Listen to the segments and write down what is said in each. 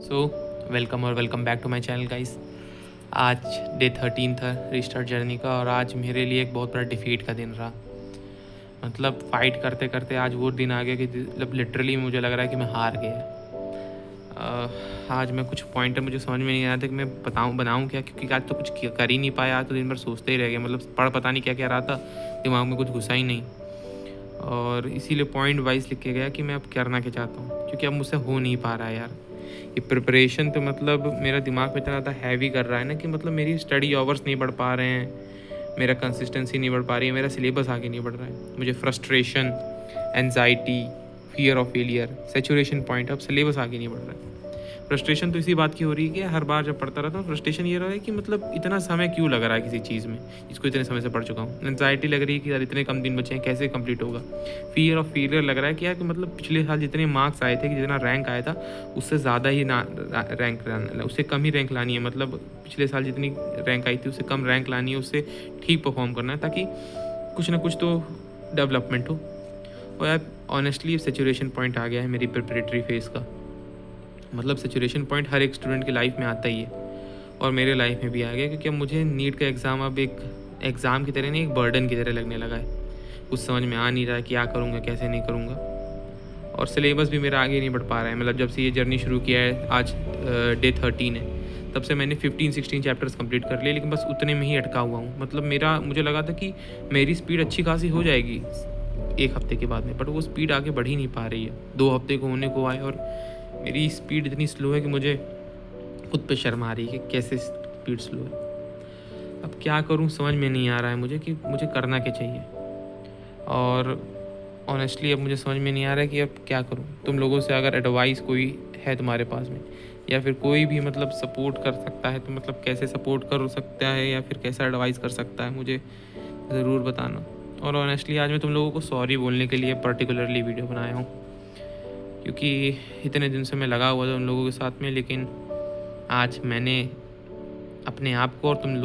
सो welcome और welcome back to my channel guys. आज day 13 था रिस्टार्ट जर्नी का और आज मेरे लिए एक बहुत बड़ा डिफीट का दिन रहा। मतलब फ़ाइट करते करते आज वो दिन आ गया कि मतलब लिटरली मुझे लग रहा है कि मैं हार गया। आज मैं कुछ पॉइंटर मुझे समझ में नहीं आया था कि मैं बनाऊँ क्या, क्योंकि आज तो कुछ कर ही नहीं पाया। आज तो दिन भर सोचते ही रह गया, मतलब पता नहीं क्या क्या रहा था, दिमाग में कुछ घुसा ही नहीं। और इसीलिए पॉइंट वाइज लिख के गया कि मैं अब करना क्या चाहता हूँ, क्योंकि अब मुझसे हो नहीं पा रहा है यार। ये प्रिपरेशन तो मतलब मेरा दिमाग पे इतना ज़्यादा हैवी कर रहा है ना कि मतलब मेरी स्टडी आवर्स नहीं बढ़ पा रहे हैं, मेरा कंसिस्टेंसी नहीं बढ़ पा रही है, मेरा सिलेबस आगे नहीं बढ़ रहा है। मुझे frustration, anxiety, fear of failure, saturation point, अब सिलेबस आगे नहीं बढ़ रहा है। फ्रस्ट्रेशन तो इसी बात की हो रही है कि हर बार जब पढ़ता रहता हूँ फ्रस्ट्रेशन ये रहा है कि मतलब इतना समय क्यों लग रहा है किसी चीज़ में जिसको इतने समय से पढ़ चुका हूँ। एनजाइटी लग रही है कि यार इतने कम दिन बचे हैं, कैसे कंप्लीट होगा। फियर ऑफ फेलियर लग रहा है कि यार कि मतलब पिछले साल जितने मार्क्स आए थे, कि जितना रैंक आया था उससे ज़्यादा ही ना रैंक, उससे कम ही रैंक लानी है। मतलब पिछले साल जितनी रैंक आई थी उससे कम रैंक लानी है, उससे ठीक परफॉर्म करना है ताकि कुछ ना कुछ तो डेवलपमेंट हो। और यार ऑनेस्टली सेचुरेशन पॉइंट आ गया है मेरी प्रिपरेटरी फेज़ का। मतलब सेचुरेशन पॉइंट हर एक स्टूडेंट की लाइफ में आता ही है और मेरे लाइफ में भी आ गया, क्योंकि अब मुझे नीट का एग्ज़ाम अब एक एग्ज़ाम की तरह नहीं, एक बर्डन की तरह लगने लगा है। कुछ समझ में आ नहीं रहा है क्या करूँगा कैसे नहीं करूँगा, और सिलेबस भी मेरा आगे नहीं बढ़ पा रहा है। मतलब जब से ये जर्नी शुरू किया है, आज डे 13 है, तब से मैंने 15-16 चैप्टर्स कंप्लीट कर लिए, लेकिन बस उतने में ही अटका हुआ हूँ। मतलब मुझे लगा था कि मेरी स्पीड अच्छी खासी हो जाएगी एक हफ्ते के बाद में, बट वो स्पीड आगे बढ़ ही नहीं पा रही है। 2 हफ्ते को होने को आए और मेरी स्पीड इतनी स्लो है कि मुझे खुद पे शर्म आ रही है कि कैसे स्पीड स्लो है। अब क्या करूं समझ में नहीं आ रहा है मुझे कि मुझे करना क्या चाहिए। और ऑनेस्टली अब मुझे समझ में नहीं आ रहा है कि अब क्या करूं। तुम लोगों से अगर एडवाइस कोई है तुम्हारे पास में, या फिर कोई भी मतलब सपोर्ट कर सकता है, तो मतलब कैसे सपोर्ट कर सकता है या फिर कैसा एडवाइस कर सकता है, मुझे ज़रूर बताना। और ऑनेस्टली आज मैं तुम लोगों को सॉरी बोलने के लिए पर्टिकुलरली वीडियो बनाया हूँ, क्योंकि इतने दिन से मैं लगा हुआ था उन लोगों के साथ में, लेकिन आज मैंने अपने आप को और तुम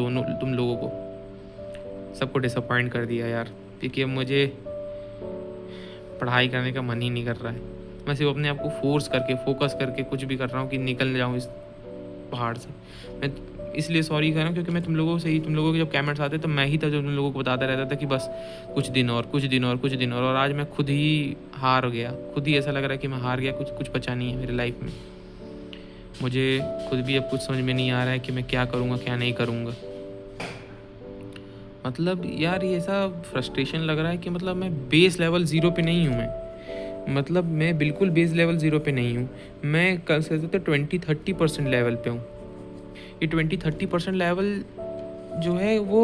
लोगों को सबको डिसअपॉइंट कर दिया यार। क्योंकि अब मुझे पढ़ाई करने का मन ही नहीं कर रहा है। मैं सिर्फ अपने आप को फोर्स करके फोकस करके कुछ भी कर रहा हूँ कि निकल जाऊँ इस पहाड़ से। मैं इसलिए सॉरी कर रहा हूँ क्योंकि मैं तुम लोगों के जब कमेंट्स आते तो मैं ही था जो तुम लोगों को बताता रहता था कि बस कुछ दिन और कुछ दिन और कुछ दिन और आज मैं खुद ही हार गया। खुद ही ऐसा लग रहा है कि मैं हार गया, कुछ बचा नहीं है मेरी लाइफ में। मुझे खुद भी अब कुछ समझ में नहीं आ रहा है कि मैं क्या करूँगा क्या नहीं करूँगा। मतलब यार ये ऐसा फ्रस्ट्रेशन लग रहा है कि मतलब मैं बेस लेवल ज़ीरो पे नहीं हूँ। मतलब मैं बिल्कुल बेस लेवल ज़ीरो पे नहीं हूँ। मैं कल से तो 20-30% लेवल पे हूँ। ये 20-30% लेवल जो है वो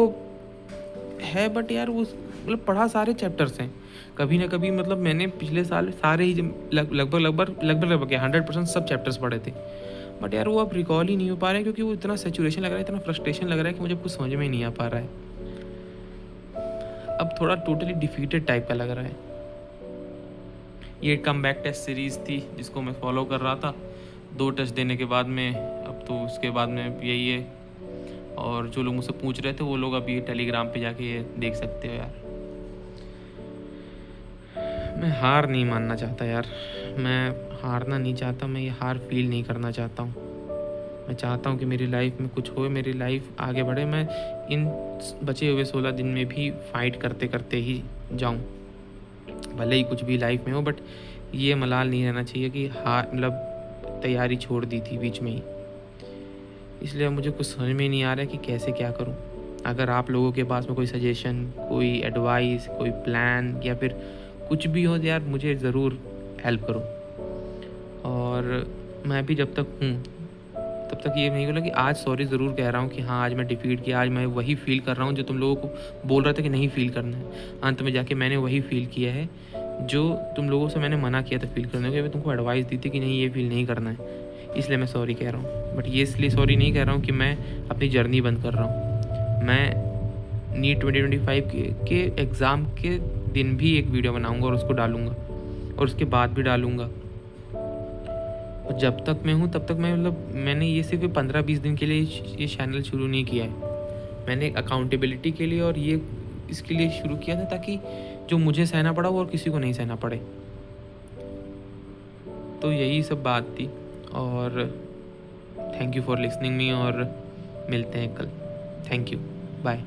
है, बट यार वो मतलब पढ़ा सारे चैप्टर्स हैं कभी ना कभी। मतलब मैंने पिछले साल सारे ही लगभग 100% सब चैप्टर्स पढ़े थे, बट यार वो अब रिकॉल ही नहीं हो पा रहे हैं, क्योंकि वो इतना सेचुरेशन लग रहा है, इतना फ्रस्ट्रेशन लग रहा है कि मुझे कुछ समझ में ही नहीं आ पा रहा है। अब थोड़ा टोटली डिफीटेड टाइप का लग रहा है। ये कम बैक टेस्ट सीरीज़ थी जिसको मैं फॉलो कर रहा था 2 टेस्ट देने के बाद में। अब तो उसके बाद में यही है, और जो लोग मुझसे पूछ रहे थे वो लोग अभी टेलीग्राम पे जाके ये देख सकते हो यार। मैं हार नहीं मानना चाहता यार, मैं हारना नहीं चाहता, मैं ये हार फील नहीं करना चाहता हूँ। मैं चाहता हूँ कि मेरी लाइफ में कुछ हो, मेरी लाइफ आगे बढ़े। मैं इन बचे हुए 16 दिन में भी फाइट करते करते ही जाऊँ, भले ही कुछ भी लाइफ में हो, बट ये मलाल नहीं रहना चाहिए कि हार मतलब तैयारी छोड़ दी थी बीच में ही। इसलिए मुझे कुछ समझ में नहीं आ रहा है कि कैसे क्या करूं। अगर आप लोगों के पास में कोई सजेशन, कोई एडवाइस, कोई प्लान या फिर कुछ भी हो तो यार मुझे ज़रूर हेल्प करो। और मैं भी जब तक हूँ तब तक ये नहीं बोला कि आज सॉरी ज़रूर कह रहा हूँ कि हाँ आज मैं डिफीट किया, आज मैं वही फील कर रहा हूँ जो तुम लोगों को बोल रहा था कि नहीं फील करना है। अंत में जाके मैंने वही फील किया है जो तुम लोगों से मैंने मना किया था फील करने को। मैं तुमको एडवाइस दी थी कि नहीं ये फील नहीं करना है, इसलिए मैं सॉरी कह रहा हूँ। बट ये इसलिए सॉरी नहीं कह रहा हूँ कि मैं अपनी जर्नी बंद कर रहा हूँ। मैं नीट 2025 के एग्ज़ाम के दिन भी एक वीडियो बनाऊँगा और उसको डालूँगा, और उसके बाद भी डालूँगा। और जब तक मैं हूँ तब तक मैं मतलब मैंने ये सिर्फ 15-20 दिन के लिए ये चैनल शुरू नहीं किया है। मैंने अकाउंटेबिलिटी के लिए और ये इसके लिए शुरू किया था ताकि जो मुझे सहना पड़ा वो और किसी को नहीं सहना पड़े। तो यही सब बात थी। और thank you for listening me और मिलते हैं कल। Thank you, bye.